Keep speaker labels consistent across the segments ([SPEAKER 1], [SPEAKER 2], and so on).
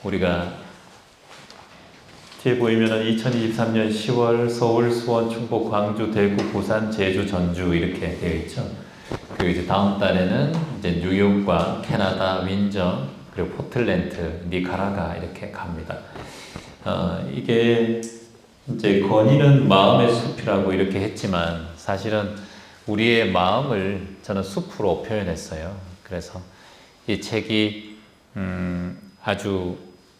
[SPEAKER 1] 우리가 뒤에 보이면은 2023년 10월 서울, 수원, 충북, 광주, 대구, 부산, 제주, 전주 이렇게 되어 있죠. 그리고 이제 다음 달에는 이제 뉴욕과 캐나다, 윈저, 그리고 포틀랜드, 니카라가 이렇게 갑니다. 이게 이제 건의는 마음의 숲이라고 이렇게 했지만 사실은 우리의 마음을 저는 숲으로 표현했어요. 그래서 이 책이 아주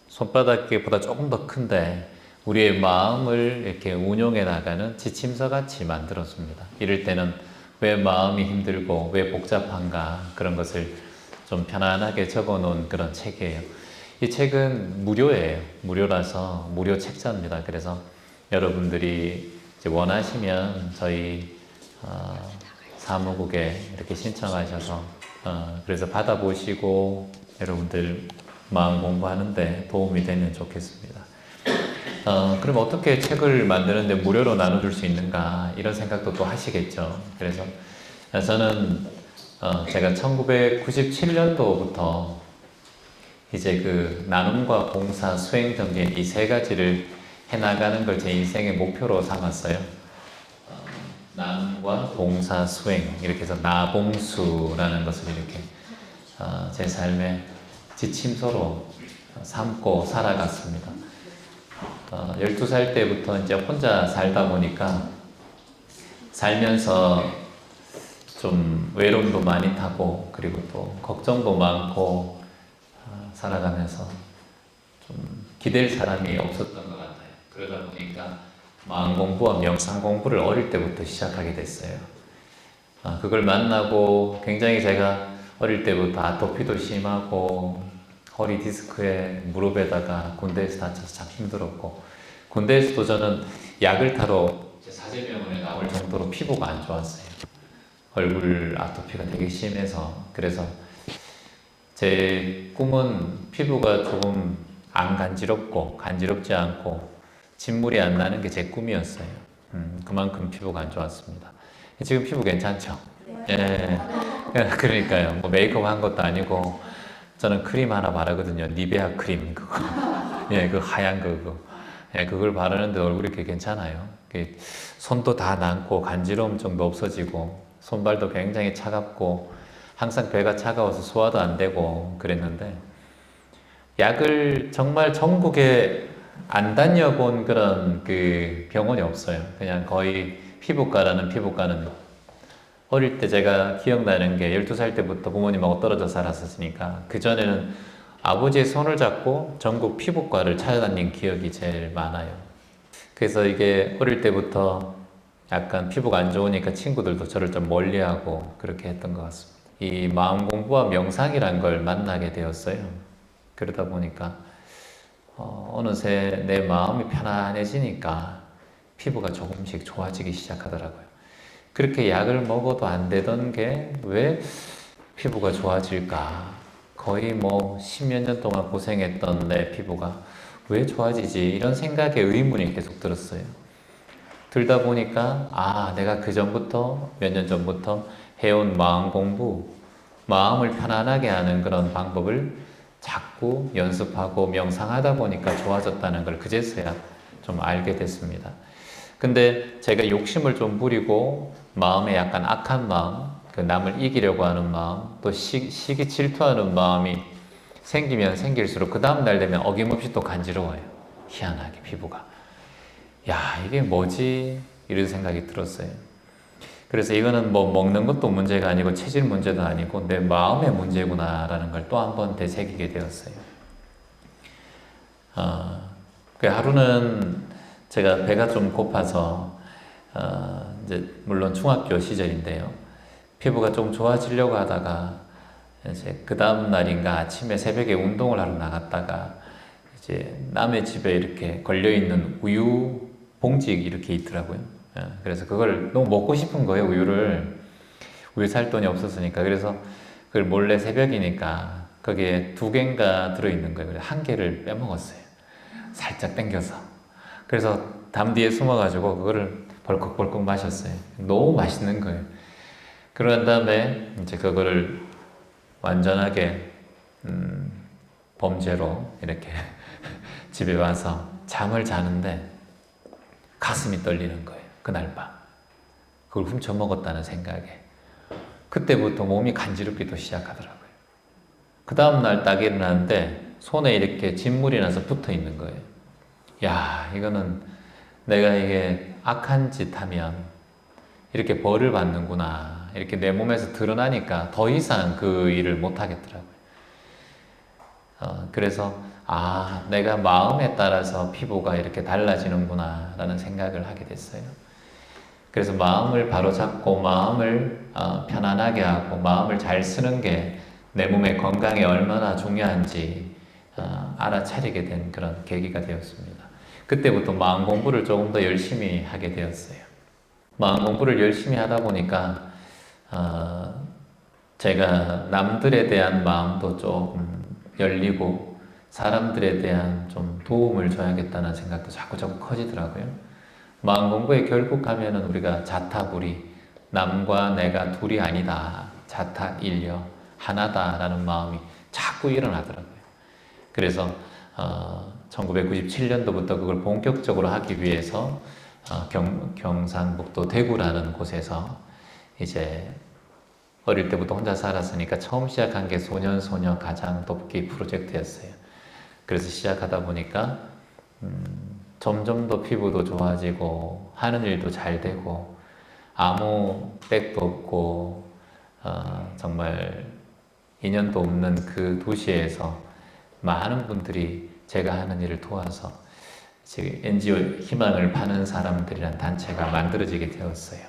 [SPEAKER 1] 손바닥보다 조금 더 큰데 우리의 마음을 이렇게 운용해 나가는 지침서 같이 만들었습니다. 이럴 때는 왜 마음이 힘들고 왜 복잡한가 그런 것을 좀 편안하게 적어 놓은 그런 책이에요. 이 책은 무료예요. 무료라서 무료 책자입니다. 그래서 여러분들이 이제 원하시면 저희 사무국에 이렇게 신청하셔서 그래서 받아보시고 여러분들 마음 공부하는데 도움이 되면 좋겠습니다. 그럼 어떻게 책을 만드는데 무료로 나눠줄 수 있는가 이런 생각도 또 하시겠죠. 그래서 저는 제가 1997년도부터 이제 그 나눔과 봉사, 수행 등의 이 세 가지를 해나가는 걸 제 인생의 목표로 삼았어요. 나눔과 봉사, 수행 이렇게 해서 나봉수라는 것을 이렇게 제 삶의 지침서로 삼고 살아갔습니다. 12살 때부터 이제 혼자 살다 보니까 살면서 좀 외로움도 많이 타고 그리고 또 걱정도 많고 살아가면서 좀 기댈 사람이 없었던 것 같아요. 그러다 보니까 마음 공부와 명상 공부를 어릴 때부터 시작하게 됐어요. 그걸 만나고 굉장히 제가 어릴 때부터 아토피도 심하고 허리 디스크에 무릎에다가 군대에서 다쳐서 참 힘들었고 군대에서도 저는 약을 타러 사제병원에 나올 정도로 피부가 안 좋았어요. 얼굴 아토피가 되게 심해서 그래서 제 꿈은 피부가 조금 안 간지럽고 간지럽지 않고 진물이 안 나는 게 제 꿈이었어요. 그만큼 피부가 안 좋았습니다. 지금 피부 괜찮죠? 예. 그러니까요. 뭐 메이크업 한 것도 아니고 저는 크림 하나 바르거든요. 니베아 크림 그거. 예, 그 하얀 그거. 예, 그걸 바르는데 얼굴이 이렇게 괜찮아요. 손도 다 남고 간지러움 정도 없어지고 손발도 굉장히 차갑고 항상 배가 차가워서 소화도 안 되고 그랬는데 약을 정말 전국에 안 다녀본 그런 그 병원이 없어요. 그냥 거의 피부과는 어릴 때 제가 기억나는 게 12살 때부터 부모님하고 떨어져 살았으니까 그전에는 아버지의 손을 잡고 전국 피부과를 찾아다닌 기억이 제일 많아요. 그래서 이게 어릴 때부터 약간 피부가 안 좋으니까 친구들도 저를 좀 멀리하고 그렇게 했던 것 같습니다. 이 마음 공부와 명상이란 걸 만나게 되었어요. 그러다 보니까 어느새 내 마음이 편안해지니까 피부가 조금씩 좋아지기 시작하더라고요. 그렇게 약을 먹어도 안 되던 게 왜 피부가 좋아질까? 거의 뭐 10몇 년 동안 고생했던 내 피부가 왜 좋아지지? 이런 생각에 의문이 계속 들었어요. 들다 보니까 내가 그 전부터 몇 년 전부터 해온 마음 공부, 마음을 편안하게 하는 그런 방법을 자꾸 연습하고 명상하다 보니까 좋아졌다는 걸 그제서야 좀 알게 됐습니다. 근데 제가 욕심을 좀 부리고 마음에 약간 악한 마음, 그 남을 이기려고 하는 마음, 또 시기 질투하는 마음이 생기면 생길수록 그 다음 날 되면 어김없이 또 간지러워요. 희한하게 피부가. 야, 이게 뭐지? 이런 생각이 들었어요. 그래서 이거는 뭐 먹는 것도 문제가 아니고 체질 문제도 아니고 내 마음의 문제구나라는 걸 또 한 번 되새기게 되었어요. 그 하루는 제가 배가 좀 고파서 이제 물론 중학교 시절인데요. 피부가 좀 좋아지려고 하다가 이제 그 다음 날인가 아침에 새벽에 운동을 하러 나갔다가 이제 남의 집에 이렇게 걸려 있는 우유 봉지 이렇게 있더라고요. 그래서 그걸 너무 먹고 싶은 거예요, 우유를. 우유 살 돈이 없었으니까. 그래서 그걸 몰래 새벽이니까 거기에 2개인가 들어있는 거예요. 그래서 1개를 빼먹었어요. 살짝 땡겨서. 그래서 담 뒤에 숨어가지고 그거를 벌컥벌컥 마셨어요. 너무 맛있는 거예요. 그런 다음에 이제 그거를 완전하게 범죄로 이렇게 집에 와서 잠을 자는데 가슴이 떨리는 거예요. 그날 밤. 그걸 훔쳐먹었다는 생각에. 그때부터 몸이 간지럽기도 시작하더라고요. 그 다음날 딱 일어났는데 손에 이렇게 진물이 나서 붙어 있는 거예요. 야, 이거는 내가 이게 악한 짓 하면 이렇게 벌을 받는구나. 이렇게 내 몸에서 드러나니까 더 이상 그 일을 못 하겠더라고요. 그래서 내가 마음에 따라서 피부가 이렇게 달라지는구나 라는 생각을 하게 됐어요. 그래서 마음을 바로잡고 마음을 편안하게 하고 마음을 잘 쓰는 게 내 몸의 건강에 얼마나 중요한지 알아차리게 된 그런 계기가 되었습니다. 그때부터 마음 공부를 조금 더 열심히 하게 되었어요. 마음 공부를 열심히 하다 보니까 제가 남들에 대한 마음도 조금 열리고 사람들에 대한 좀 도움을 줘야겠다는 생각도 자꾸 커지더라고요. 마음 공부에 결국 가면은 우리가 자타불이, 남과 내가 둘이 아니다, 자타일려, 하나다라는 마음이 자꾸 일어나더라고요. 그래서 1997년도부터 그걸 본격적으로 하기 위해서 경상북도 대구라는 곳에서 이제 어릴 때부터 혼자 살았으니까 처음 시작한 게 소년소녀 가장 돕기 프로젝트였어요. 그래서 시작하다 보니까 점점 더 피부도 좋아지고 하는 일도 잘 되고 아무 빽도 없고 정말 인연도 없는 그 도시에서 많은 분들이 제가 하는 일을 도와서 지금 NGO 희망을 파는 사람들이란 단체가 만들어지게 되었어요.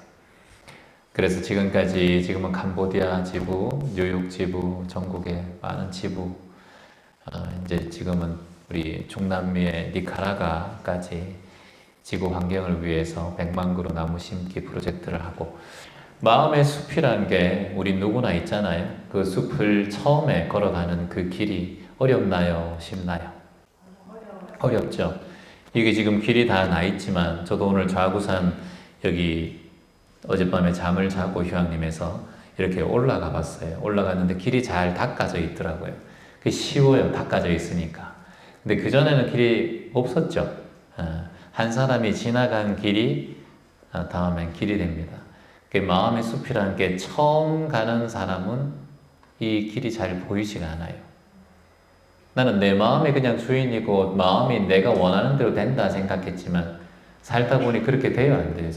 [SPEAKER 1] 그래서 지금은 캄보디아 지부, 뉴욕 지부, 전국에 많은 지부, 이제 지금은 우리 중남미의 니카라과까지 지구 환경을 위해서 100만 그루 나무 심기 프로젝트를 하고, 마음의 숲이란 게 우리 누구나 있잖아요. 그 숲을 처음에 걸어가는 그 길이 어렵나요? 쉽나요? 어렵죠. 이게 지금 길이 다 나 있지만 저도 오늘 좌구산 여기 어젯밤에 잠을 자고 휴양림에서 이렇게 올라가 봤어요. 올라갔는데 길이 잘 닦아져 있더라고요. 그게 쉬워요. 닦아져 있으니까. 근데 그전에는 길이 없었죠. 한 사람이 지나간 길이 다음엔 길이 됩니다. 그 마음의 숲이라는 게 처음 가는 사람은 이 길이 잘 보이지가 않아요. 나는 내 마음이 그냥 주인이고 마음이 내가 원하는 대로 된다 생각했지만 살다 보니 그렇게 돼요, 안 돼요?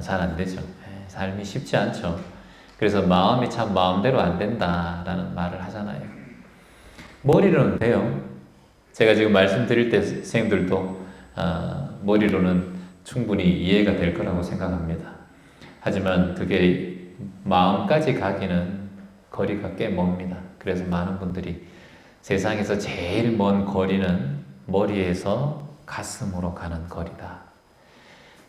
[SPEAKER 1] 잘 안 되죠. 삶이 쉽지 않죠. 그래서 마음이 참 마음대로 안 된다라는 말을 하잖아요. 머리로는 돼요. 제가 지금 말씀드릴 때 선생님들도 머리로는 충분히 이해가 될 거라고 생각합니다. 하지만 그게 마음까지 가기는 거리가 꽤 멉니다. 그래서 많은 분들이 세상에서 제일 먼 거리는 머리에서 가슴으로 가는 거리다.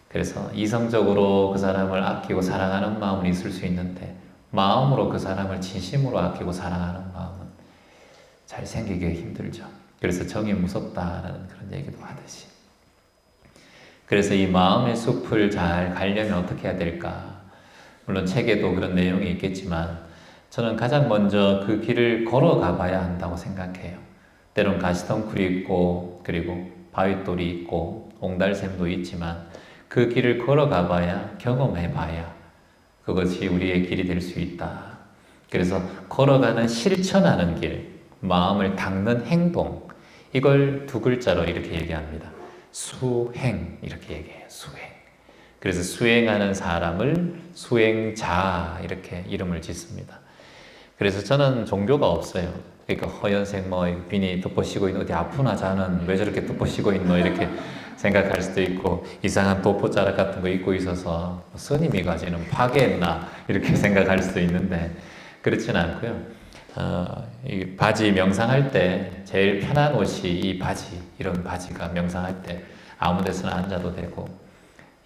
[SPEAKER 1] 그래서 이성적으로 그 사람을 아끼고 사랑하는 마음은 있을 수 있는데 마음으로 그 사람을 진심으로 아끼고 사랑하는 마음은 잘 생기기 힘들죠. 그래서 정이 무섭다라는 그런 얘기도 하듯이. 그래서 이 마음의 숲을 잘 가려면 어떻게 해야 될까? 물론 책에도 그런 내용이 있겠지만 저는 가장 먼저 그 길을 걸어가 봐야 한다고 생각해요. 때론 가시덩굴이 있고 그리고 바윗돌이 있고 옹달샘도 있지만 그 길을 걸어가 봐야, 경험해 봐야 그것이 우리의 길이 될 수 있다. 그래서 걸어가는 실천하는 길, 마음을 닦는 행동, 이걸 두 글자로 이렇게 얘기합니다. 수행, 이렇게 얘기해요. 수행. 그래서 수행하는 사람을 수행자, 이렇게 이름을 짓습니다. 그래서 저는 종교가 없어요. 그러니까 허연색 비니 덮어씌고 있는, 어디 아프나 자는 왜 저렇게 덮어씌고 있노 이렇게 생각할 수도 있고, 이상한 도포자락 같은 거 입고 있어서 스님이 가지는 파괴했나 이렇게 생각할 수도 있는데 그렇지는 않고요. 이 바지 명상할 때 제일 편한 옷이 이 바지, 이런 바지가 명상할 때 아무 데서나 앉아도 되고,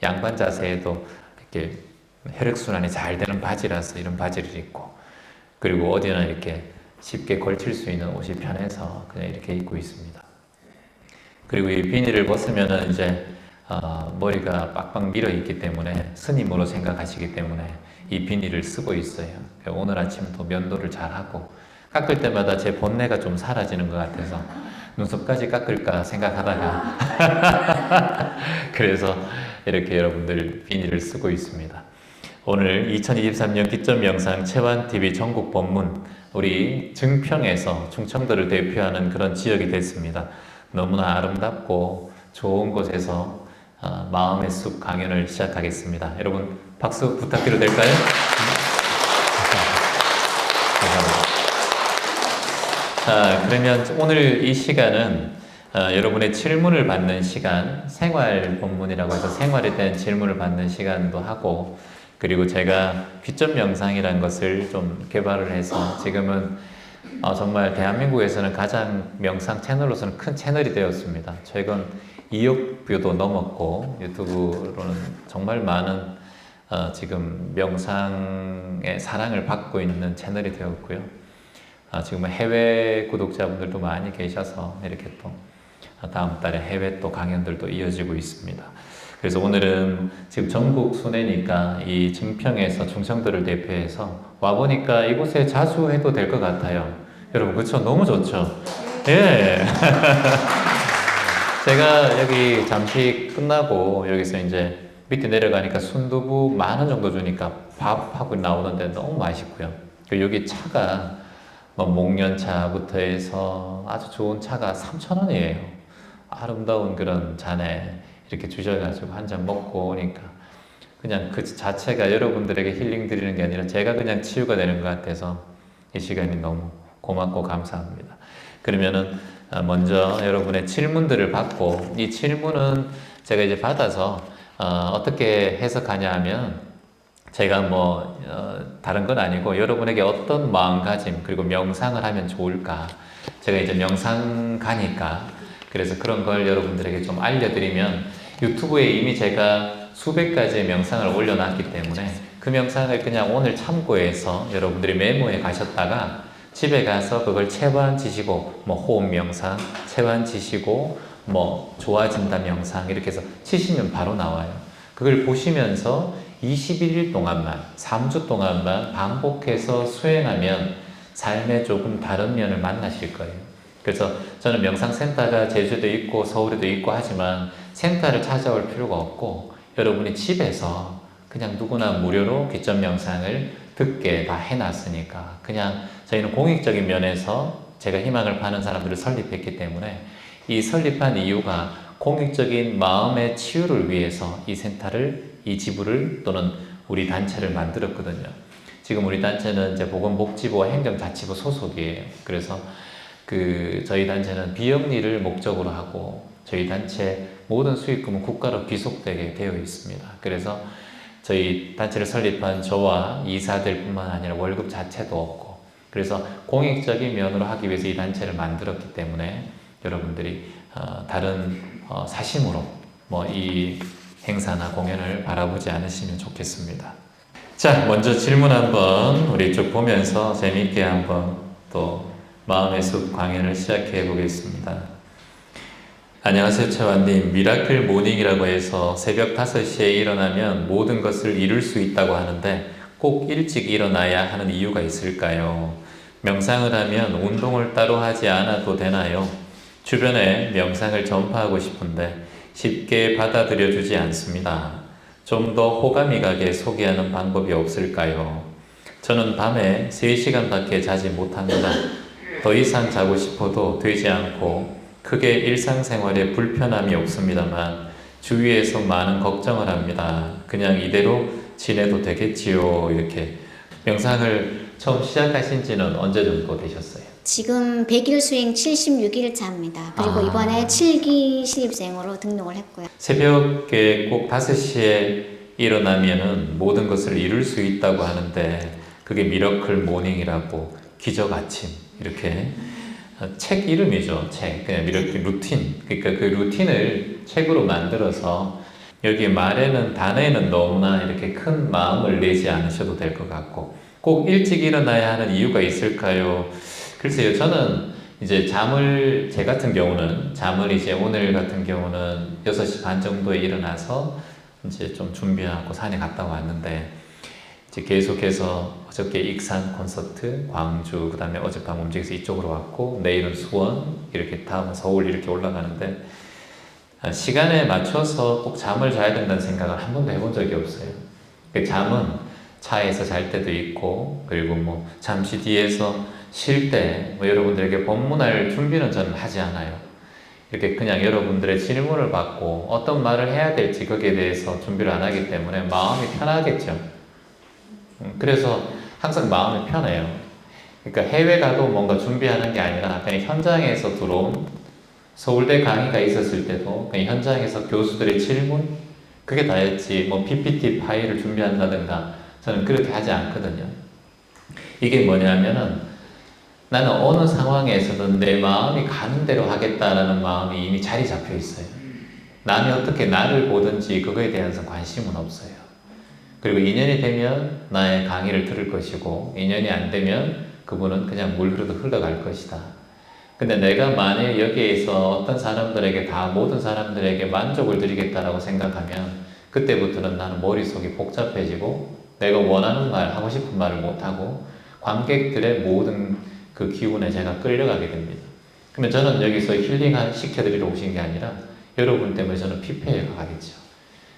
[SPEAKER 1] 양반 자세에도 이렇게 혈액순환이 잘 되는 바지라서 이런 바지를 입고, 그리고 어디나 이렇게 쉽게 걸칠 수 있는 옷이 편해서 그냥 이렇게 입고 있습니다. 그리고 이 비닐을 벗으면은 이제 머리가 빡빡 밀어 있기 때문에 스님으로 생각하시기 때문에 이 비닐을 쓰고 있어요. 오늘 아침도 면도를 잘 하고 깎을 때마다 제 본내가 좀 사라지는 것 같아서 눈썹까지 깎을까 생각하다가 그래서 이렇게 여러분들 비닐을 쓰고 있습니다. 오늘 2023년 기점 영상 채완TV 전국 본문 우리 증평에서 충청도를 대표하는 그런 지역이 됐습니다. 너무나 아름답고 좋은 곳에서 마음의 숲 강연을 시작하겠습니다. 여러분 박수 부탁드려도 될까요? 감사합니다. 그러면 오늘 이 시간은 여러분의 질문을 받는 시간, 생활 본문이라고 해서 생활에 대한 질문을 받는 시간도 하고, 그리고 제가 귀점 명상이라는 것을 좀 개발을 해서 지금은 정말 대한민국에서는 가장 명상 채널로서는 큰 채널이 되었습니다. 최근 2억 뷰도 넘었고 유튜브로는 정말 많은 지금 명상의 사랑을 받고 있는 채널이 되었고요. 지금은 해외 구독자분들도 많이 계셔서 이렇게 또 다음 달에 해외 또 강연들도 이어지고 있습니다. 그래서 오늘은 지금 전국 순회니까 이 증평에서 충청도를 대표해서 와보니까 이곳에 자주 해도 될 것 같아요. 여러분 그쵸? 너무 좋죠? 예. 제가 여기 잠시 끝나고 여기서 이제 밑에 내려가니까 순두부 10,000원 정도 주니까 밥하고 나오는데 너무 맛있고요. 여기 차가 뭐 목련차부터 해서 아주 좋은 차가 3,000원이에요. 아름다운 그런 잔에 이렇게 주셔가지고 한 잔 먹고 오니까 그냥 그 자체가 여러분들에게 힐링 드리는 게 아니라 제가 그냥 치유가 되는 것 같아서 이 시간이 너무 고맙고 감사합니다. 그러면은 먼저 여러분의 질문들을 받고, 이 질문은 제가 이제 받아서 어떻게 해석하냐 하면, 제가 뭐 다른 건 아니고 여러분에게 어떤 마음가짐 그리고 명상을 하면 좋을까, 제가 이제 명상가니까 그래서 그런 걸 여러분들에게 좀 알려드리면, 유튜브에 이미 제가 수백 가지의 명상을 올려놨기 때문에 그 명상을 그냥 오늘 참고해서 여러분들이 메모해 가셨다가 집에 가서 그걸 채반지시고, 뭐 호흡 명상 채반지시고, 뭐 좋아진다 명상 이렇게 해서 치시면 바로 나와요. 그걸 보시면서 21일 동안만, 3주 동안만 반복해서 수행하면 삶의 조금 다른 면을 만나실 거예요. 그래서 저는 명상센터가 제주도에 있고 서울에도 있고 하지만 센터를 찾아올 필요가 없고, 여러분이 집에서 그냥 누구나 무료로 귀점 명상을 듣게 다 해놨으니까, 그냥 저희는 공익적인 면에서 제가 희망을 파는 사람들을 설립했기 때문에, 이 설립한 이유가 공익적인 마음의 치유를 위해서 이 센터를, 이 지부를 또는 우리 단체를 만들었거든요. 지금 우리 단체는 이제 보건복지부와 행정자치부 소속이에요. 그래서 저희 단체는 비영리를 목적으로 하고, 저희 단체 모든 수익금은 국가로 귀속되게 되어 있습니다. 그래서 저희 단체를 설립한 저와 이사들 뿐만 아니라 월급 자체도 없고, 그래서 공익적인 면으로 하기 위해서 이 단체를 만들었기 때문에 여러분들이 다른 사심으로 뭐 이 행사나 공연을 바라보지 않으시면 좋겠습니다. 자, 먼저 질문 한번 우리 쭉 보면서 재미있게 한번 또 마음의 숲 강연을 시작해 보겠습니다. 안녕하세요, 채완님. 미라클 모닝이라고 해서 새벽 5시에 일어나면 모든 것을 이룰 수 있다고 하는데 꼭 일찍 일어나야 하는 이유가 있을까요? 명상을 하면 운동을 따로 하지 않아도 되나요? 주변에 명상을 전파하고 싶은데 쉽게 받아들여 주지 않습니다. 좀 더 호감이 가게 소개하는 방법이 없을까요? 저는 밤에 3시간밖에 자지 못합니다. 더 이상 자고 싶어도 되지 않고 크게 일상생활에 불편함이 없습니다만 주위에서 많은 걱정을 합니다. 그냥 이대로 지내도 되겠지요? 이렇게. 명상을 처음 시작하신 지는 언제 정도 되셨어요?
[SPEAKER 2] 지금 100일 수행 76일차입니다. 그리고 이번에 7기 신입생으로 등록을 했고요.
[SPEAKER 1] 새벽에 꼭 5시에 일어나면은 모든 것을 이룰 수 있다고 하는데 그게 미러클 모닝이라고, 기적 아침, 이렇게 책 이름이죠. 책. 그냥 미러클 루틴. 그러니까 그 루틴을 책으로 만들어서 여기 말에는, 단어에는 너무나 이렇게 큰 마음을 내지 않으셔도 될 것 같고, 꼭 일찍 일어나야 하는 이유가 있을까요? 글쎄요, 저는 이제 제 같은 경우는 잠을 이제 오늘 같은 경우는 6시 반 정도에 일어나서 이제 좀 준비하고 산에 갔다 왔는데, 이제 계속해서 어저께 익산 콘서트, 광주, 그 다음에 어젯밤 움직여서 이쪽으로 왔고, 내일은 수원, 이렇게 다음은 서울 이렇게 올라가는데, 시간에 맞춰서 꼭 잠을 자야 된다는 생각을 한 번도 해본 적이 없어요. 잠은 차에서 잘 때도 있고, 그리고 뭐 잠시 뒤에서 쉴 때, 뭐 여러분들에게 법문할 준비는 저는 하지 않아요. 이렇게 그냥 여러분들의 질문을 받고 어떤 말을 해야 될지 거기에 대해서 준비를 안 하기 때문에 마음이 편하겠죠. 그래서 항상 마음이 편해요. 그러니까 해외 가도 뭔가 준비하는 게 아니라 그냥 현장에서 들어온 서울대 강의가 있었을 때도 그냥 현장에서 교수들의 질문 그게 다였지 뭐 PPT 파일을 준비한다든가 저는 그렇게 하지 않거든요. 이게 뭐냐면은 나는 어느 상황에서든 내 마음이 가는 대로 하겠다라는 마음이 이미 자리 잡혀 있어요. 남이 어떻게 나를 보든지 그거에 대한 관심은 없어요. 그리고 인연이 되면 나의 강의를 들을 것이고 인연이 안 되면 그분은 그냥 물 흐르듯 흘러갈 것이다. 근데 내가 만약 여기에서 어떤 사람들에게 모든 사람들에게 만족을 드리겠다라고 생각하면 그때부터는 나는 머릿속이 복잡해지고 내가 원하는 말, 하고 싶은 말을 못하고 관객들의 모든 그 기운에 제가 끌려가게 됩니다. 그러면 저는 여기서 힐링 시켜드리러 오신 게 아니라 여러분 때문에 저는 피폐해 가겠죠.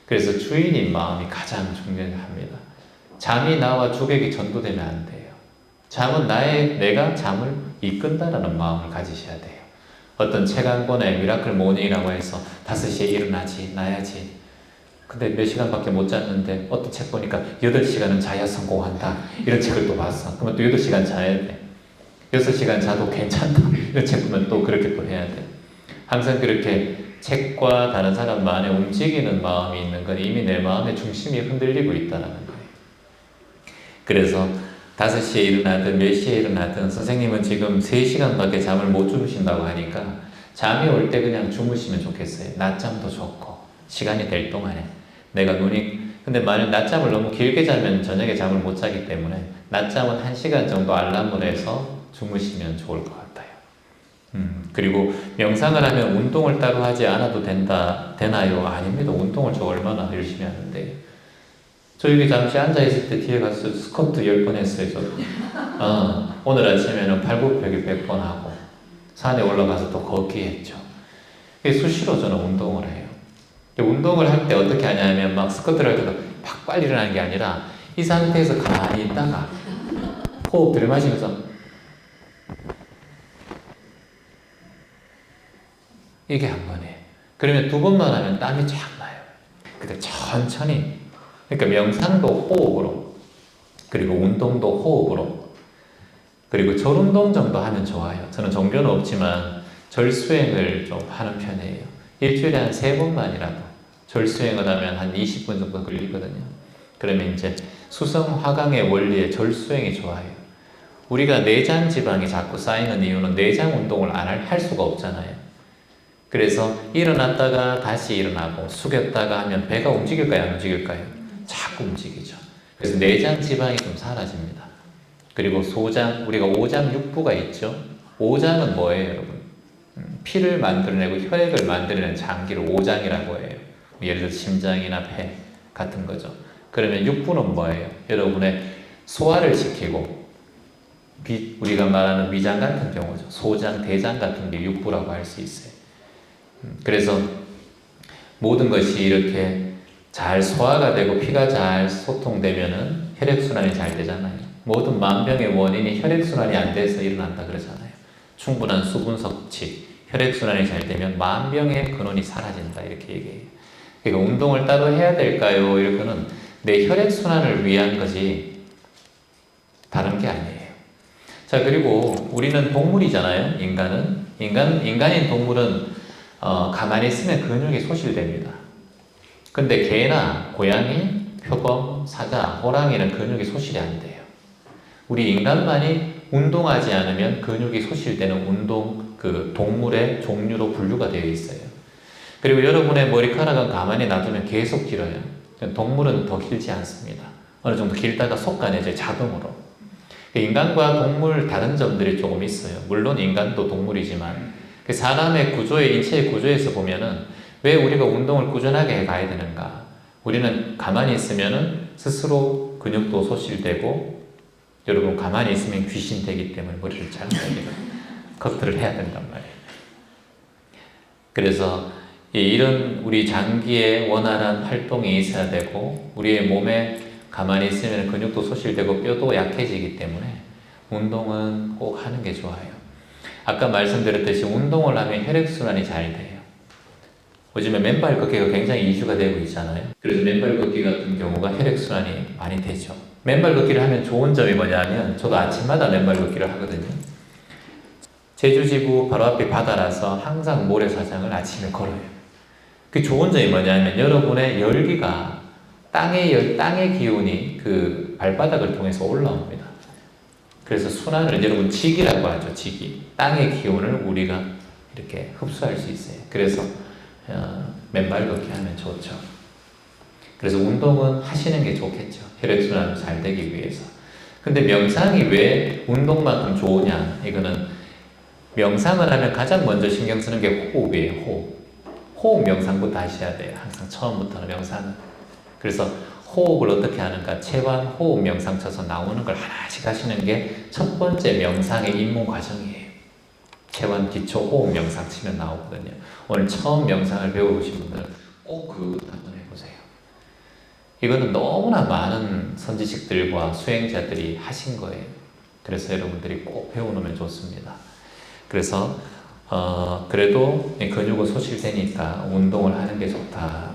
[SPEAKER 1] 그래서 주인인 마음이 가장 중요합니다. 잠이 나와 주객이 전도되면 안 돼요. 잠은 내가 잠을 이끈다라는 마음을 가지셔야 돼요. 어떤 책 한 권에 미라클 모닝이라고 해서 5시에 일어나지, 나야지. 근데 몇 시간밖에 못 잤는데 어떤 책 보니까 8시간은 자야 성공한다. 이런 책을 또 봤어. 그러면 또 8시간 자야 돼. 6시간 자도 괜찮다. 이런 책 보면 또 그렇게 또 해야 돼. 항상 그렇게 책과 다른 사람만의 움직이는 마음이 있는 건 이미 내 마음의 중심이 흔들리고 있다는 거예요. 그래서 5시에 일어나든 몇 시에 일어나든 선생님은 지금 3시간밖에 잠을 못 주무신다고 하니까 잠이 올 때 그냥 주무시면 좋겠어요. 낮잠도 좋고 시간이 될 동안에 내가 근데 만약 낮잠을 너무 길게 자면 저녁에 잠을 못 자기 때문에 낮잠은 1시간 정도 알람을 해서 주무시면 좋을 것 같아요. 그리고 명상을 하면 운동을 따로 하지 않아도 되나요? 아닙니다. 운동을 저 얼마나 열심히 하는데. 저 여기 잠시 앉아있을 때 뒤에 가서 스쿼트 10번 했어요. 오늘 아침에는 팔굽혀펴기 100번 하고 산에 올라가서 또 걷기 했죠. 수시로 저는 운동을 해요. 운동을 할 때 어떻게 하냐면 막 스쿼트를 할 때도 팍 빨리 일어나는 게 아니라 이 상태에서 가만히 있다가 호흡 들이마시면서 이게 한 번이에요. 그러면 2번만 하면 땀이 쫙 나요. 근데 천천히 그러니까 명상도 호흡으로 그리고 운동도 호흡으로 그리고 절운동 정도 하면 좋아요. 저는 종교는 없지만 절수행을 좀 하는 편이에요. 일주일에 한 3번만이라도 절수행을 하면 한 20분 정도 걸리거든요. 그러면 이제 수성화강의 원리에 절수행이 좋아요. 우리가 내장 지방이 자꾸 쌓이는 이유는 내장 운동을 할 수가 없잖아요. 그래서 일어났다가 다시 일어나고 숙였다가 하면 배가 움직일까요? 안 움직일까요? 자꾸 움직이죠. 그래서 내장 지방이 좀 사라집니다. 그리고 소장, 우리가 오장 육부가 있죠. 오장은 뭐예요, 여러분? 피를 만들어내고 혈액을 만들어내는 장기를 오장이라고 해요. 예를 들어 심장이나 폐 같은 거죠. 그러면 육부는 뭐예요? 여러분의 소화를 시키고 우리가 말하는 위장 같은 경우죠. 소장, 대장 같은 게 육부라고 할 수 있어요. 그래서 모든 것이 이렇게 잘 소화가 되고 피가 잘 소통되면은 혈액순환이 잘 되잖아요. 모든 만병의 원인이 혈액순환이 안 돼서 일어난다 그러잖아요. 충분한 수분 섭취, 혈액순환이 잘 되면 만병의 근원이 사라진다 이렇게 얘기해요. 그러니까 운동을 따로 해야 될까요? 이렇게는 내 혈액순환을 위한 거지 다른 게 아니에요. 자, 그리고 우리는 동물이잖아요. 인간인 동물은 가만히 있으면 근육이 소실됩니다. 근데 개나 고양이, 표범, 사자, 호랑이는 근육이 소실이 안 돼요. 우리 인간만이 운동하지 않으면 근육이 소실되는 동물의 종류로 분류가 되어 있어요. 그리고 여러분의 머리카락은 가만히 놔두면 계속 길어요. 동물은 더 길지 않습니다. 어느 정도 길다가 솎아내죠, 자동으로. 인간과 동물 다른 점들이 조금 있어요. 물론 인간도 동물이지만 사람의 구조의 인체의 구조에서 보면은 왜 우리가 운동을 꾸준하게 가야 되는가? 우리는 가만히 있으면은 스스로 근육도 소실되고 여러분 가만히 있으면 귀신 되기 때문에 머리를 잘 커트를 해야 된단 말이에요. 그래서 이런 우리 장기의 원활한 활동이 있어야 되고 우리의 몸에 가만히 있으면 근육도 소실되고 뼈도 약해지기 때문에 운동은 꼭 하는 게 좋아요. 아까 말씀드렸듯이 운동을 하면 혈액순환이 잘 돼요. 요즘에 맨발 걷기가 굉장히 이슈가 되고 있잖아요. 그래서 맨발 걷기 같은 경우가 혈액순환이 많이 되죠. 맨발 걷기를 하면 좋은 점이 뭐냐면 저도 아침마다 맨발 걷기를 하거든요. 제주지구 바로 앞에 바다라서 항상 모래사장을 아침에 걸어요. 그 좋은 점이 뭐냐면 여러분의 열기가 땅의 기운이 그 발바닥을 통해서 올라옵니다. 그래서 순환을 여러분 지기라고 하죠. 지기. 땅의 기운을 우리가 이렇게 흡수할 수 있어요. 그래서 맨발 걷기 하면 좋죠. 그래서 운동은 하시는 게 좋겠죠. 혈액순환이 잘 되기 위해서. 근데 명상이 왜 운동만큼 좋으냐? 이거는 명상을 하면 가장 먼저 신경 쓰는 게 호흡이에요. 호흡 명상부터 하셔야 돼요. 항상 처음부터는 명상은. 그래서 호흡을 어떻게 하는가? 체완 호흡 명상 쳐서 나오는 걸 하나씩 하시는 게 첫 번째 명상의 입문 과정이에요. 체완 기초 호흡 명상 치면 나오거든요. 오늘 처음 명상을 배워보신 분들은 꼭 그거 한번 해보세요. 이거는 너무나 많은 선지식들과 수행자들이 하신 거예요. 그래서 여러분들이 꼭 배워놓으면 좋습니다. 그래서 그래도 근육은 소실되니까 운동을 하는 게 좋다.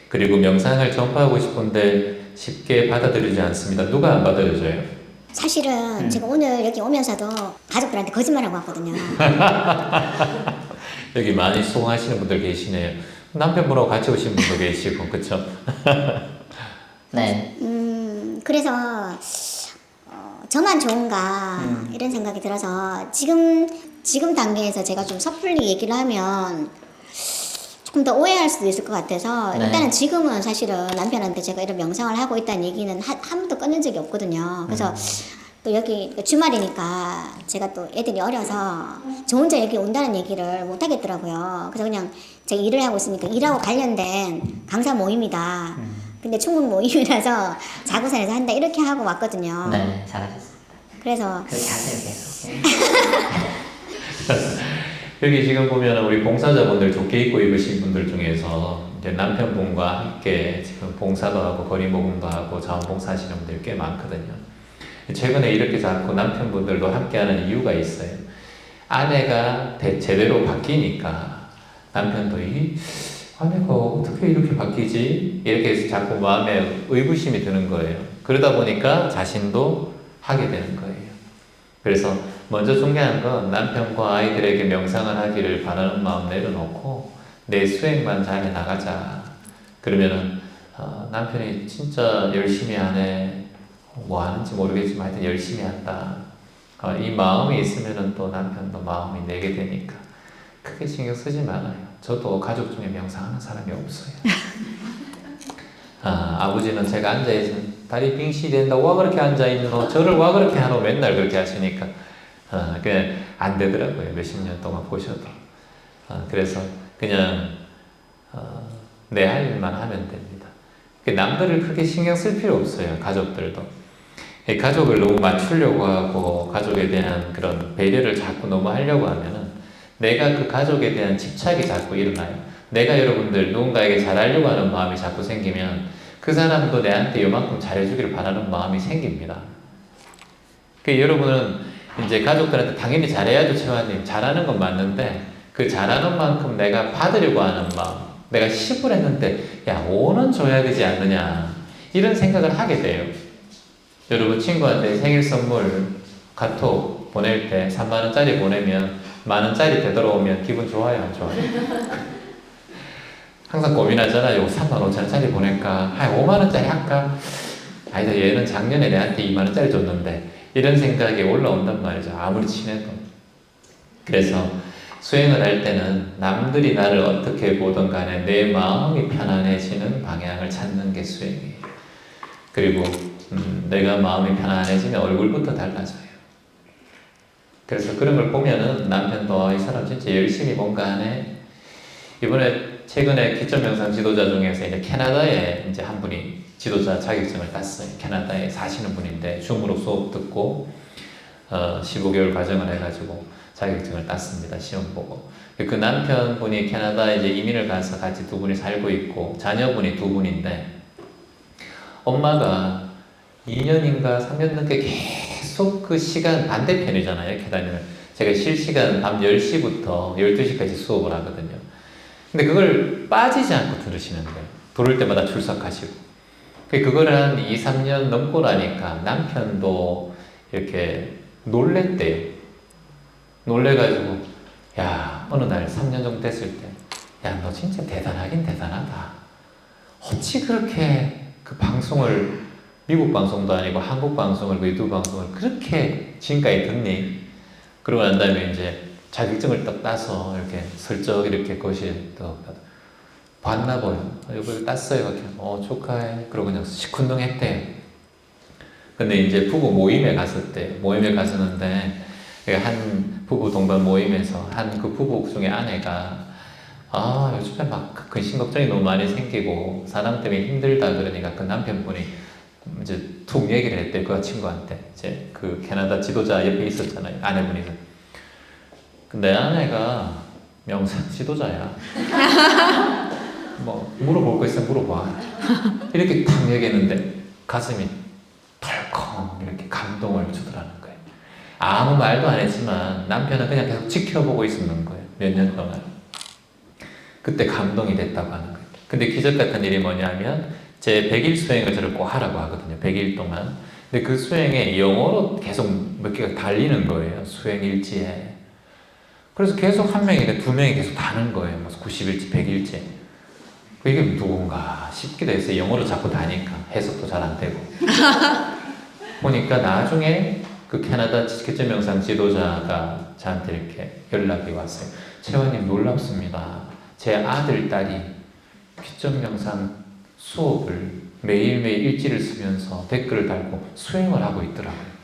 [SPEAKER 1] 그리고 명상을 전파하고 싶은데 쉽게 받아들이지 않습니다. 누가 안 받아들여줘요?
[SPEAKER 2] 사실은 제가 오늘 여기 오면서도 가족들한테 거짓말하고 왔거든요.
[SPEAKER 1] 여기 많이 수긍하시는 분들 계시네요. 남편분하고 같이 오신 분도 계시고, 그쵸?
[SPEAKER 3] 네.
[SPEAKER 2] 그래서 저만 좋은가 이런 생각이 들어서 지금 단계에서 제가 좀 섣불리 얘기를 하면 조금 더 오해할 수도 있을 것 같아서
[SPEAKER 3] 네.
[SPEAKER 2] 일단은 지금은 사실은 남편한테 제가 이런 명상을 하고 있다는 얘기는 한 번도 꺼낸 적이 없거든요. 그래서 또 여기 주말이니까 제가 또 애들이 어려서 저 혼자 여기 온다는 얘기를 못 하겠더라고요. 그래서 그냥 제가 일을 하고 있으니까 일하고 관련된 강사 모임이다. 근데 충북 모임이라서 자구산에서 한다 이렇게 하고 왔거든요.
[SPEAKER 3] 네, 잘하셨습니다.
[SPEAKER 2] 그래서
[SPEAKER 3] 그렇게 하세요, 계속.
[SPEAKER 1] 여기 지금 보면 우리 봉사자분들 좋게 입고 입으신 분들 중에서 이제 남편분과 함께 지금 봉사도 하고 거리 모금도 하고 자원봉사 하시는 분들이 꽤 많거든요. 최근에 이렇게 자꾸 남편분들도 함께 하는 이유가 있어요. 아내가 제대로 바뀌니까 남편도 아내가 어떻게 이렇게 바뀌지? 이렇게 해서 자꾸 마음에 의구심이 드는 거예요. 그러다 보니까 자신도 하게 되는 거예요. 그래서 먼저 중요한 건 남편과 아이들에게 명상을 하기를 바라는 마음 내려놓고 내 수행만 잘 해나가자. 그러면은 남편이 진짜 열심히 하네. 뭐 하는지 모르겠지만 하여튼 열심히 한다. 이 마음이 있으면은 또 남편도 마음이 내게 되니까 크게 신경 쓰지 말아요. 저도 가족 중에 명상하는 사람이 없어요. 아버지는 제가 앉아있으면 다리 빙시 된다. 와 그렇게 앉아있노? 저를 와 그렇게 하노? 맨날 그렇게 하시니까 그냥 안 되더라고요. 몇십 년 동안 보셔도. 그래서 그냥 내 할 일만 하면 됩니다. 남들을 크게 신경 쓸 필요 없어요. 가족들도. 가족을 너무 맞추려고 하고 가족에 대한 그런 배려를 자꾸 너무 하려고 하면은 내가 그 가족에 대한 집착이 자꾸 일어나요. 내가 여러분들 누군가에게 잘하려고 하는 마음이 자꾸 생기면 그 사람도 내한테 요만큼 잘해주기를 바라는 마음이 생깁니다. 여러분은 이제 가족들한테 당연히 잘해야죠, 최환님. 잘하는 건 맞는데 그 잘하는 만큼 내가 받으려고 하는 마음, 내가 10을 했는데 야 5는 줘야 되지 않느냐 이런 생각을 하게 돼요. 여러분 친구한테 생일 선물 카톡 보낼 때 3만원짜리 보내면 만원짜리 되돌아오면 기분 좋아요, 안 좋아요? 항상 고민하잖아요. 35,000원짜리 보낼까? 5만원짜리 할까? 아니다, 얘는 작년에 내한테 2만원짜리 줬는데 이런 생각이 올라온단 말이죠. 아무리 친해도. 그래서 수행을 할 때는 남들이 나를 어떻게 보든 간에 내 마음이 편안해지는 방향을 찾는 게 수행이에요. 그리고 내가 마음이 편안해지면 얼굴부터 달라져요. 그래서 그런 걸 보면은 남편도 이 사람 진짜 열심히 뭔가 하네. 이번에 최근에 기초명상 지도자 중에서 이제 캐나다에 이제 한 분이 지도자 자격증을 땄어요. 캐나다에 사시는 분인데 줌으로 수업 듣고 15개월 과정을 해가지고 자격증을 땄습니다. 시험 보고. 그 남편분이 캐나다에 이제 이민을 가서 같이 두 분이 살고 있고 자녀분이 두 분인데 엄마가 2년인가 3년 넘게 계속 그 시간 반대편이잖아요. 이렇게 다니면 제가 실시간 밤 10시부터 12시까지 수업을 하거든요. 근데 그걸 빠지지 않고 들으시는 거예요. 부를 때마다 출석하시고. 그걸 한 2, 3년 넘고 나니까 남편도 이렇게 놀랬대요. 놀래가지고, 야, 어느 날 3년 정도 됐을 때, 야, 너 진짜 대단하긴 대단하다. 어찌 그렇게 그 방송을, 미국 방송도 아니고 한국 방송을, 그 유튜브 방송을 그렇게 지금까지 듣니? 그러고 난 다음에 이제 자격증을 딱 따서 이렇게 슬쩍 이렇게 거실에 또 봤나 봐요. 이걸 땄어요. 축하해. 그러고 그냥 시큰둥했대요. 근데 이제 부부 모임에 갔었는데 한 부부 동반 모임에서 한 그 부부 중에 아내가 요즘에 막 근심 걱정이 너무 많이 생기고 사람 때문에 힘들다 그러니까 그 남편분이 이제 툭 얘기를 했대. 그 친구한테 이제 그 캐나다 지도자 옆에 있었잖아요. 아내분이. 근데 아내가 명상 지도자야. 뭐 물어볼 거 있으면 물어봐. 이렇게 탁 얘기했는데 가슴이 덜컹 이렇게 감동을 주더라는 거예요. 아무 말도 안 했지만 남편은 그냥 계속 지켜보고 있었는 거예요. 몇 년 동안. 그때 감동이 됐다고 하는 거예요. 근데 기적 같은 일이 뭐냐면 제 100일 수행을 저를 꼭 하라고 하거든요. 100일 동안. 근데 그 수행에 영어로 계속 몇 개가 달리는 거예요. 수행 일지에. 그래서 계속 한 명이 두 명이 계속 다는 거예요. 90일째, 100일째. 이게 누군가 싶기도 했어요. 영어로 자꾸 다니까 해석도 잘 안 되고. 보니까 나중에 그 캐나다 기점 명상 지도자가 저한테 이렇게 연락이 왔어요. 채원님 놀랍습니다. 제 아들, 딸이 기점 명상 수업을 매일매일 일지를 쓰면서 댓글을 달고 수행을 하고 있더라고요.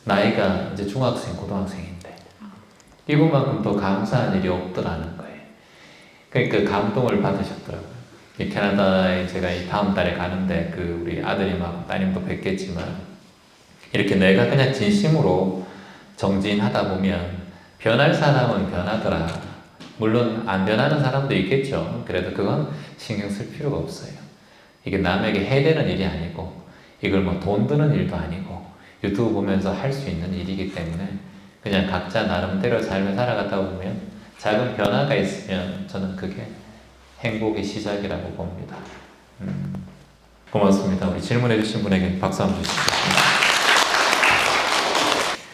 [SPEAKER 1] 나이가 이제 중학생, 고등학생인데 이것만큼 더 감사한 일이 없더라는 거예요. 그러니까 감동을 받으셨더라고요. 이 캐나다에 제가 이 다음 달에 가는데 그 우리 아드님하고 따님도 뵙겠지만 이렇게 내가 그냥 진심으로 정진하다 보면 변할 사람은 변하더라. 물론 안 변하는 사람도 있겠죠. 그래도 그건 신경 쓸 필요가 없어요. 이게 남에게 해대는 일이 아니고 이걸 뭐 돈 드는 일도 아니고 유튜브 보면서 할 수 있는 일이기 때문에 그냥 각자 나름대로 삶을 살아가다 보면 작은 변화가 있으면 저는 그게 행복의 시작이라고 봅니다. 고맙습니다. 우리 질문해 주신 분에게 박수 한번 주시죠.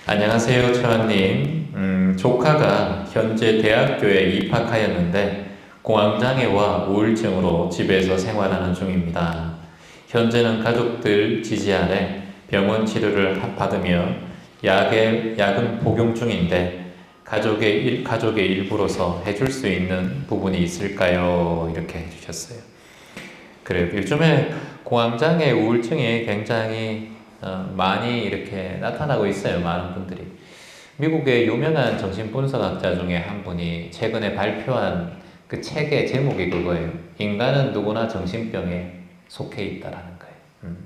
[SPEAKER 1] 안녕하세요, 최환님. 조카가 현재 대학교에 입학하였는데 공황장애와 우울증으로 집에서 생활하는 중입니다. 현재는 가족들 지지 아래 병원 치료를 받으며 약은 복용 중인데 가족의 일부로서 해줄 수 있는 부분이 있을까요? 이렇게 해주셨어요. 그래요. 요즘에 공황장애, 우울증이 굉장히 많이 이렇게 나타나고 있어요. 많은 분들이. 미국의 유명한 정신분석학자 중에 한 분이 최근에 발표한 그 책의 제목이 그거예요. 인간은 누구나 정신병에 속해 있다라는 거예요.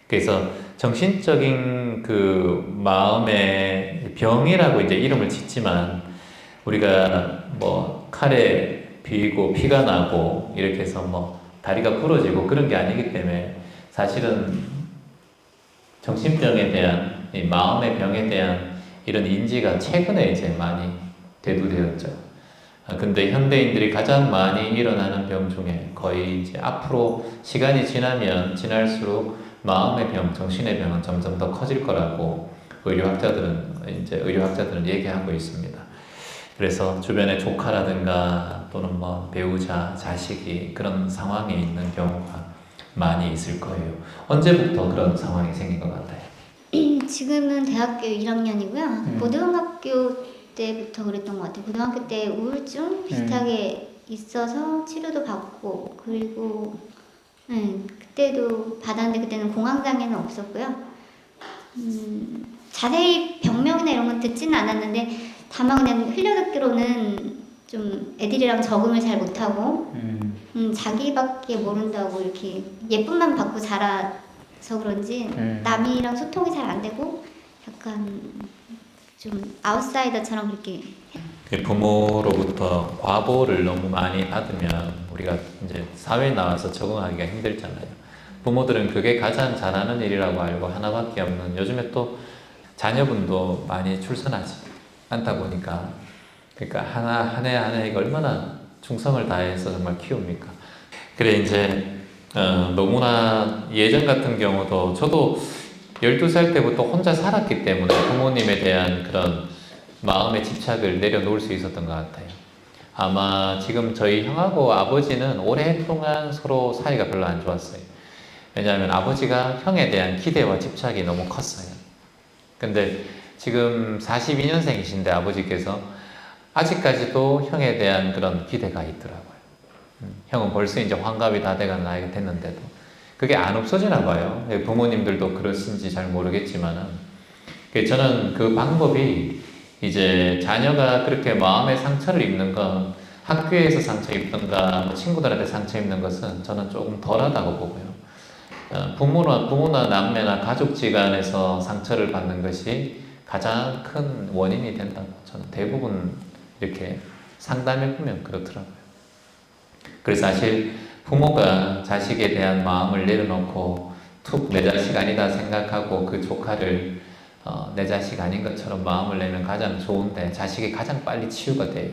[SPEAKER 1] 그래서 정신적인 그 마음의 병이라고 이제 이름을 짓지만 우리가 뭐 칼에 비고 피가 나고 이렇게 해서 뭐 다리가 부러지고 그런 게 아니기 때문에 사실은 정신병에 대한 이 마음의 병에 대한 이런 인지가 최근에 이제 많이 대두되었죠. 근데 현대인들이 가장 많이 일어나는 병 중에 거의 이제 앞으로 시간이 지나면 지날수록 마음의 병, 정신의 병은 점점 더 커질 거라고 의료학자들은 얘기하고 있습니다. 그래서 주변에 조카라든가 또는 뭐 배우자, 자식이 그런 상황에 있는 경우가 많이 있을 거예요. 언제부터 그런 상황이 생긴 것 같아요?
[SPEAKER 2] 지금은 대학교 1학년이고요. 고등학교 때부터 그랬던 것 같아요. 고등학교 때 우울증 비슷하게 있어서 치료도 받고 그리고 그때도 받았는데 그때는 공황장애는 없었고요. 자세히 병명이나 이런 건 듣지는 않았는데 다만 그냥 흘려듣기로는
[SPEAKER 4] 좀 애들이랑 적응을 잘 못하고 자기밖에 모른다고 이렇게 예쁨만 받고 자라서 그런지 남이랑 소통이 잘 안 되고 약간 좀 아웃사이더처럼 그렇게
[SPEAKER 1] 부모로부터 과보를 너무 많이 받으면 우리가 이제 사회에 나와서 적응하기가 힘들잖아요. 부모들은 그게 가장 잘하는 일이라고 알고 하나밖에 없는, 요즘에 또 자녀분도 많이 출산하지 않다 보니까, 그러니까 한 해 한 해가 얼마나 충성을 다해서 정말 키웁니까? 그래 이제 너무나 예전 같은 경우도 저도 12살 때부터 혼자 살았기 때문에 부모님에 대한 그런 마음의 집착을 내려놓을 수 있었던 것 같아요. 아마 지금 저희 형하고 아버지는 오랫동안 서로 사이가 별로 안 좋았어요. 왜냐하면 아버지가 형에 대한 기대와 집착이 너무 컸어요. 근데 지금 42년생이신데 아버지께서 아직까지도 형에 대한 그런 기대가 있더라고요. 형은 벌써 이제 환갑이 다 돼가는 나이가 됐는데도 그게 안 없어지나 봐요. 부모님들도 그러신지 잘 모르겠지만은, 저는 그 방법이 이제 자녀가 그렇게 마음의 상처를 입는 건, 학교에서 상처 입든가 뭐 친구들한테 상처 입는 것은 저는 조금 덜하다고 보고요. 부모나 남매나 가족지간에서 상처를 받는 것이 가장 큰 원인이 된다고 저는 대부분 이렇게 상담해 보면 그렇더라고요. 그래서 사실 부모가 자식에 대한 마음을 내려놓고 툭 내 자식 아니다 생각하고 그 조카를 내 자식 아닌 것처럼 마음을 내면 가장 좋은데, 자식이 가장 빨리 치유가 돼요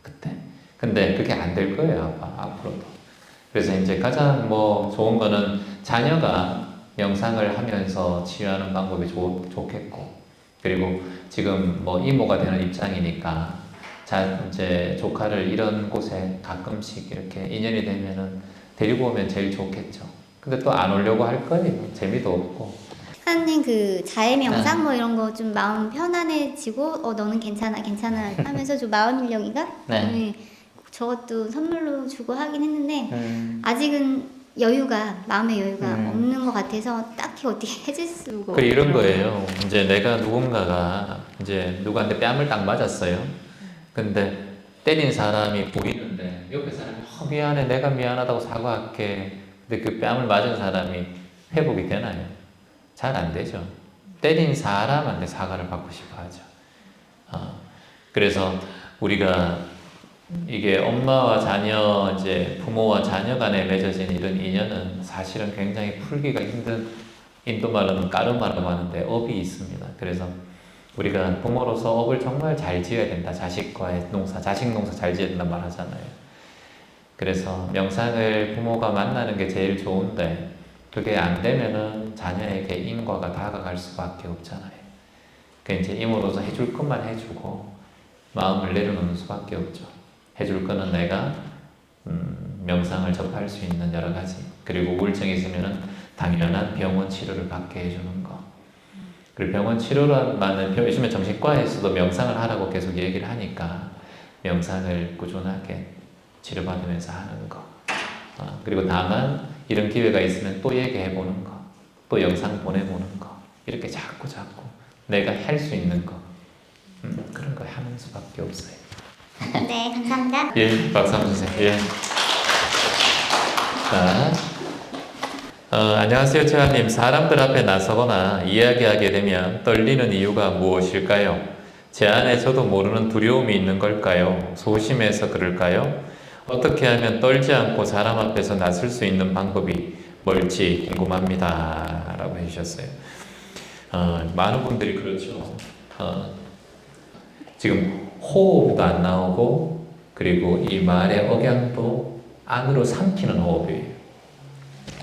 [SPEAKER 1] 그때. 근데 그게 안 될 거예요 앞으로도. 그래서 이제 가장 좋은 거는 자녀가 명상을 하면서 치유하는 방법이 좋겠고, 그리고 지금 이모가 되는 입장이니까 이제 조카를 이런 곳에 가끔씩 이렇게 인연이 되면은 데리고 오면 제일 좋겠죠. 근데 또 안 오려고 할 거예요. 재미도 없고.
[SPEAKER 4] 하나님 그 자해 명상 뭐 이런 거 좀 마음 편안해지고 너는 괜찮아 하면서 좀 마음 인력이가
[SPEAKER 3] 네.
[SPEAKER 4] 저것도 선물로 주고 하긴 했는데 아직은 마음의 여유가 없는 것 같아서 딱히 어떻게 해줄 수가
[SPEAKER 1] 이런
[SPEAKER 4] 없더라고요.
[SPEAKER 1] 거예요. 이제 내가 누군가가 이제 누구한테 뺨을 딱 맞았어요. 근데 때린 사람이 보이는데 옆에 사람이 미안해, 내가 미안하다고 사과할게. 근데 그 뺨을 맞은 사람이 회복이 되나요? 잘 안 되죠. 때린 사람한테 사과를 받고 싶어 하죠. 그래서 우리가 이게 엄마와 자녀, 이제 부모와 자녀 간에 맺어진 이런 인연은 사실은 굉장히 풀기가 힘든, 인도말로는 까르마라고 하는데 업이 있습니다. 그래서 우리가 부모로서 업을 정말 잘 지어야 된다. 자식과의 농사, 자식 농사 잘 지어야 된다 말하잖아요. 그래서 명상을 부모가 만나는 게 제일 좋은데, 그게 안 되면은 자녀에게 인과가 다가갈 수밖에 없잖아요. 이제 이모로서 해줄 것만 해주고 마음을 내려놓는 수밖에 없죠. 해줄 거는 내가 명상을 접할 수 있는 여러 가지, 그리고 우울증이 있으면은 당연한 병원 치료를 받게 해주는 거. 그리고 병원 치료만은, 요즘에 정신과에서도 명상을 하라고 계속 얘기를 하니까 명상을 꾸준하게 치료받으면서 하는 거. 그리고 다만 이런 기회가 있으면 또 얘기해보는 거, 또 영상 보내보는 거, 이렇게 자꾸 내가 할 수 있는 거, 그런 거 하는 수밖에 없어요.
[SPEAKER 4] 네, 감사합니다.
[SPEAKER 1] 예, 박수 한번 주세요. 예. 자, 안녕하세요, 최하님. 사람들 앞에 나서거나 이야기하게 되면 떨리는 이유가 무엇일까요? 제 안에 저도 모르는 두려움이 있는 걸까요? 소심해서 그럴까요? 어떻게 하면 떨지 않고 사람 앞에서 나설 수 있는 방법이 뭘지 궁금합니다. 라고 해주셨어요. 많은 분들이 그렇죠. 지금 호흡도 안 나오고, 그리고 이 말의 억양도 안으로 삼키는 호흡이에요.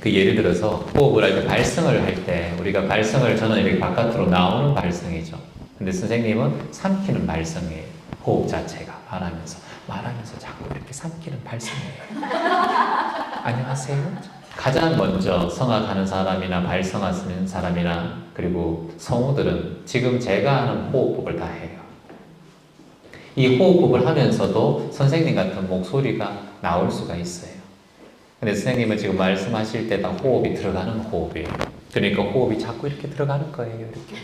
[SPEAKER 1] 예를 들어서 호흡을 할 때, 발성을 할 때, 우리가 발성을, 저는 이렇게 바깥으로 나오는 발성이죠. 근데 선생님은 삼키는 발성이에요. 호흡 자체가 말하면서 자꾸 이렇게 삼키는 발성이에요. 안녕하세요. 가장 먼저 성악하는 사람이나 발성하 쓰는 사람이나, 그리고 성우들은 지금 제가 하는 호흡법을 다 해요. 이 호흡법을 하면서도 선생님 같은 목소리가 나올 수가 있어요. 근데 선생님은 지금 말씀하실 때 다 호흡이 들어가는 호흡이에요. 그러니까 호흡이 자꾸 이렇게 들어가는 거예요. 이렇게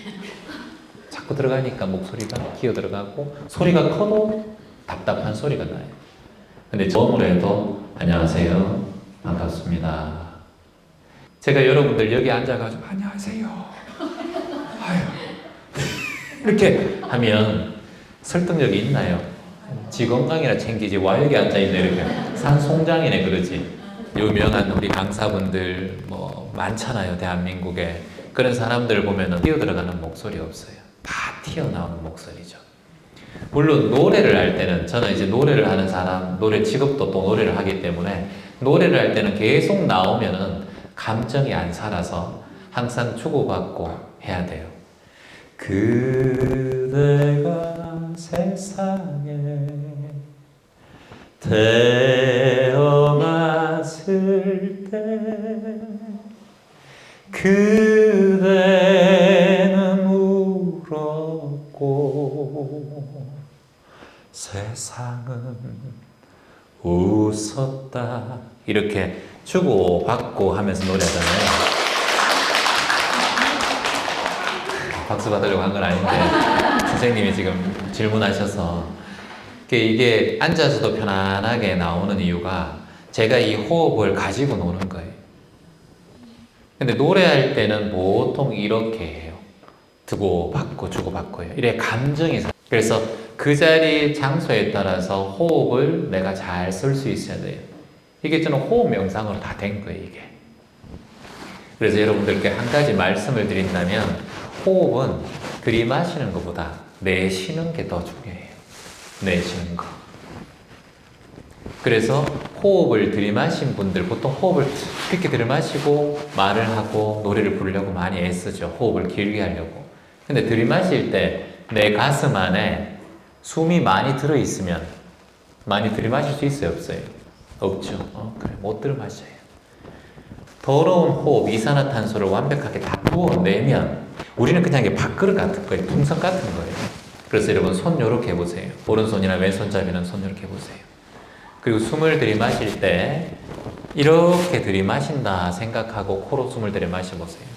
[SPEAKER 1] 자꾸 들어가니까 목소리가 기어 들어가고, 소리가 커도 답답한 소리가 나요. 근데 저음으로 해도 안녕하세요, 반갑습니다. 제가 여러분들 여기 앉아가지고 안녕하세요, 아유, 이렇게 하면 설득력이 있나요? 지 건강이나 챙기지 와 여기 앉아있네 이렇게 산송장이네 그러지. 유명한 우리 강사분들 뭐 많잖아요 대한민국에. 그런 사람들 보면은 뛰어들어가는 목소리 없어요. 다 튀어나오는 목소리죠. 물론 노래를 할 때는 저는 이제 노래를 하는 사람, 노래 직업도 또 노래를 하기 때문에 노래를 할 때는 계속 나오면은 감정이 안 살아서 항상 주고받고 해야 돼요. 그대가 세상에 태어났을 때 그대는 울었고 세상은 웃었다. 이렇게 주고받고 하면서 노래하잖아요. 박수 받으려고 한 건 아닌데 선생님이 지금 질문하셔서 이게 앉아서도 편안하게 나오는 이유가 제가 이 호흡을 가지고 노는 거예요. 근데 노래할 때는 보통 이렇게 해요. 주고받고 주고받고요. 이래 감정이 살. 그래서 그 자리 장소에 따라서 호흡을 내가 잘 쓸 수 있어야 돼요. 이게 저는 호흡 명상으로 다 된 거예요, 이게. 그래서 여러분들께 한 가지 말씀을 드린다면 호흡은 들이마시는 것보다 내쉬는 게 더 중요해요. 내쉬는 거. 그래서 호흡을 들이마신 분들 보통 호흡을 깊게 들이마시고 말을 하고 노래를 부르려고 많이 애쓰죠. 호흡을 길게 하려고. 근데 들이마실 때 내 가슴 안에 숨이 많이 들어있으면 많이 들이마실 수 있어요? 없어요? 없죠. 그래, 못 들이마셔요. 더러운 호흡, 이산화탄소를 완벽하게 다 부어내면 우리는 그냥 이게 밥그릇 같은 거예요. 풍선 같은 거예요. 그래서 여러분 손 요렇게 해보세요. 오른손이나 왼손잡이는 손 요렇게 해보세요. 그리고 숨을 들이마실 때 이렇게 들이마신다 생각하고 코로 숨을 들이마셔보세요.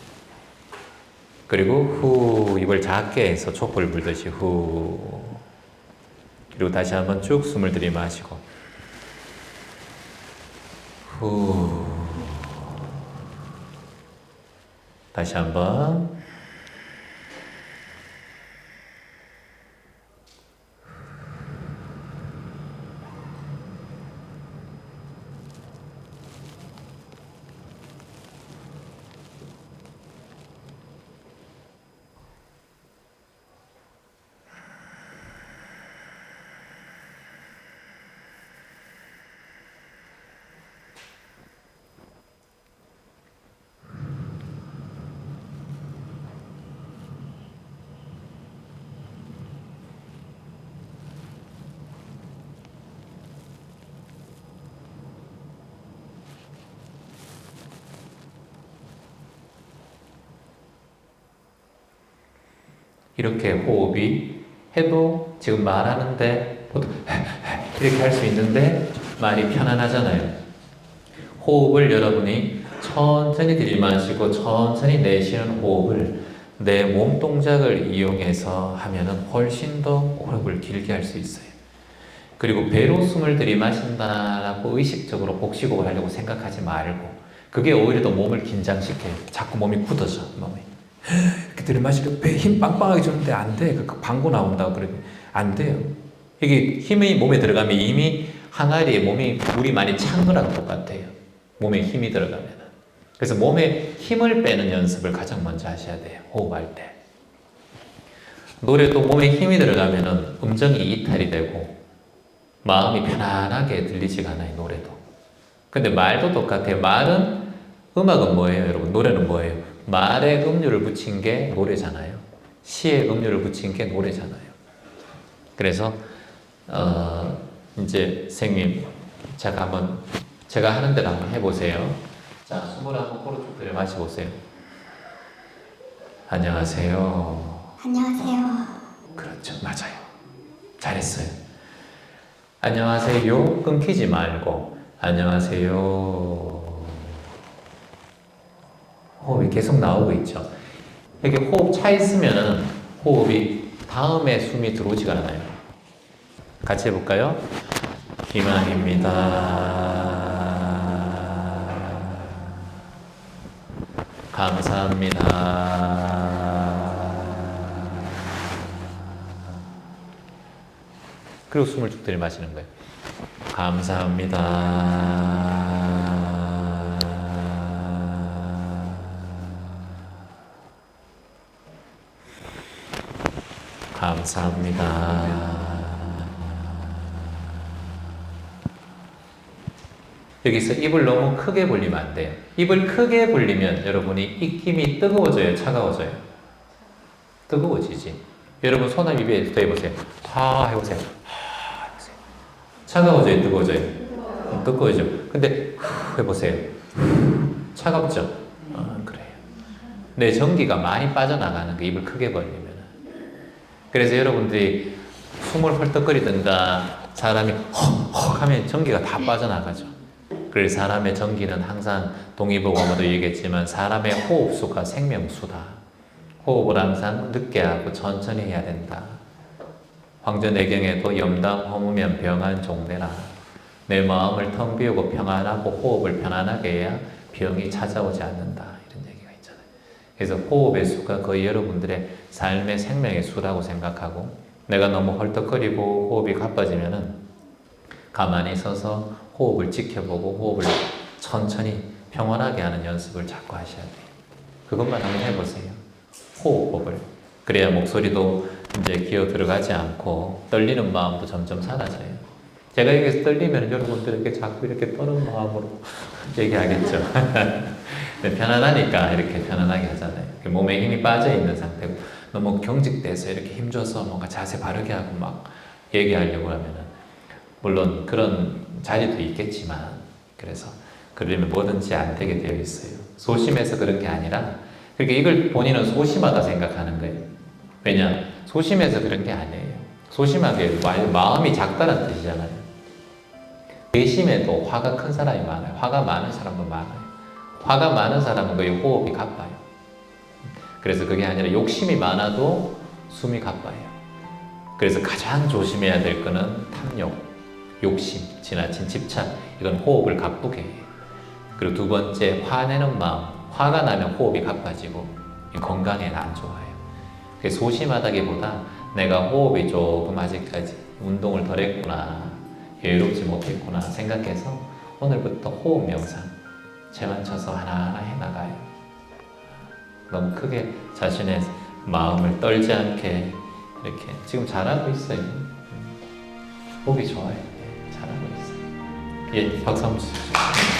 [SPEAKER 1] 그리고 후, 입을 작게 해서 촛불 불듯이 후. 그리고 다시 한번 쭉 숨을 들이마시고 후. 다시 한번 이렇게 호흡이 해도 지금 말하는데 보통 이렇게 할 수 있는데 말이 편안하잖아요. 호흡을 여러분이 천천히 들이마시고 천천히 내쉬는 호흡을 내 몸 동작을 이용해서 하면은 훨씬 더 호흡을 길게 할 수 있어요. 그리고 배로 숨을 들이마신다라고 의식적으로 복식호흡을 하려고 생각하지 말고 그게 오히려 더 몸을 긴장시켜요. 자꾸 몸이 굳어져. 몸이 이렇게 들이마시고 배에 힘 빵빵하게 주는데 안 돼. 그 방구 나온다고 그러면 안 돼요. 이게 힘이 몸에 들어가면 이미 항아리에 몸이 물이 많이 찬 거랑 똑같아요. 몸에 힘이 들어가면. 그래서 몸에 힘을 빼는 연습을 가장 먼저 하셔야 돼요. 호흡할 때. 노래도 몸에 힘이 들어가면 음정이 이탈이 되고 마음이 편안하게 들리지가 않아요. 노래도. 근데 말도 똑같아요. 말은 음악은 뭐예요, 여러분? 노래는 뭐예요? 말에 음률을 붙인 게 노래잖아요. 시에 음률을 붙인 게 노래잖아요. 그래서 이제 선생님 제가 하는 대로 한번 해보세요. 자, 숨을 한번 코로 쭉 들여 마셔보세요. 안녕하세요.
[SPEAKER 2] 안녕하세요.
[SPEAKER 1] 그렇죠, 맞아요. 잘했어요. 안녕하세요. 끊기지 말고 안녕하세요. 호흡이 계속 나오고 있죠. 이렇게 호흡 차 있으면은 호흡이 다음에 숨이 들어오지가 않아요. 같이 해볼까요? 이만입니다. 감사합니다. 그리고 숨을 쭉 들이마시는 거예요. 감사합니다. 감사합니다. 여기서 입을 너무 크게 벌리면 안 돼요. 입을 크게 벌리면 여러분이 입김이 뜨거워져요, 차가워져요? 뜨거워지지. 여러분 손을 입에 대보세요. 하 해보세요. 하 해보세요. 차가워져요, 뜨거워져요? 뜨거워져. 근데 해보세요. 차갑죠? 그래요. 내 전기가 많이 빠져나가는 거, 입을 크게 벌리면. 그래서 여러분들이 숨을 헐떡거리든가 사람이 헉헉 하면 전기가 다 빠져나가죠. 그래서 사람의 전기는 항상 동의보감에도 얘기했지만 사람의 호흡수가 생명수다. 호흡을 항상 늦게 하고 천천히 해야 된다. 황전애경에도 염담 허무면 병한 종내라. 내 마음을 텅 비우고 평안하고 호흡을 편안하게 해야 병이 찾아오지 않는다. 이런 얘기가 있잖아요. 그래서 호흡의 수가 거의 여러분들의 삶의 생명의 수라고 생각하고 내가 너무 헐떡거리고 호흡이 가빠지면은 가만히 서서 호흡을 지켜보고 호흡을 천천히 평온하게 하는 연습을 자꾸 하셔야 돼요. 그것만 한번 해보세요. 호흡법을. 그래야 목소리도 이제 기어 들어가지 않고 떨리는 마음도 점점 사라져요. 제가 여기서 떨리면 여러분들에게 자꾸 이렇게 떠는 마음으로 얘기하겠죠. 편안하니까 이렇게 편안하게 하잖아요. 몸에 힘이 빠져 있는 상태고 너무 경직돼서 이렇게 힘줘서 뭔가 자세 바르게 하고 막 얘기하려고 하면은 물론 그런 자리도 있겠지만 그래서 그러려면 뭐든지 안 되게 되어 있어요. 소심해서 그런 게 아니라 그러니까 이걸 본인은 소심하다 생각하는 거예요. 왜냐? 소심해서 그런 게 아니에요. 소심하게 마음이 작다는 뜻이잖아요. 내심에도 화가 큰 사람이 많아요. 화가 많은 사람도 많아요. 화가 많은 사람은 거의 호흡이 가빠요. 그래서 그게 아니라 욕심이 많아도 숨이 가빠요. 그래서 가장 조심해야 될 거는 탐욕, 욕심, 지나친 집착, 이건 호흡을 가쁘게 해요. 그리고 두 번째, 화내는 마음. 화가 나면 호흡이 가빠지고 건강에는 안 좋아요. 그래서 소심하다기보다 내가 호흡이 조금 아직까지 운동을 덜 했구나, 여유롭지 못했구나 생각해서 오늘부터 호흡 명상 재맞춰서 하나하나 해나가요. 너무 크게 자신의 마음을 떨지 않게 이렇게 지금 잘하고 있어요. 보기 좋아요. 잘하고 있어요. 예, 박수 한번 주세요.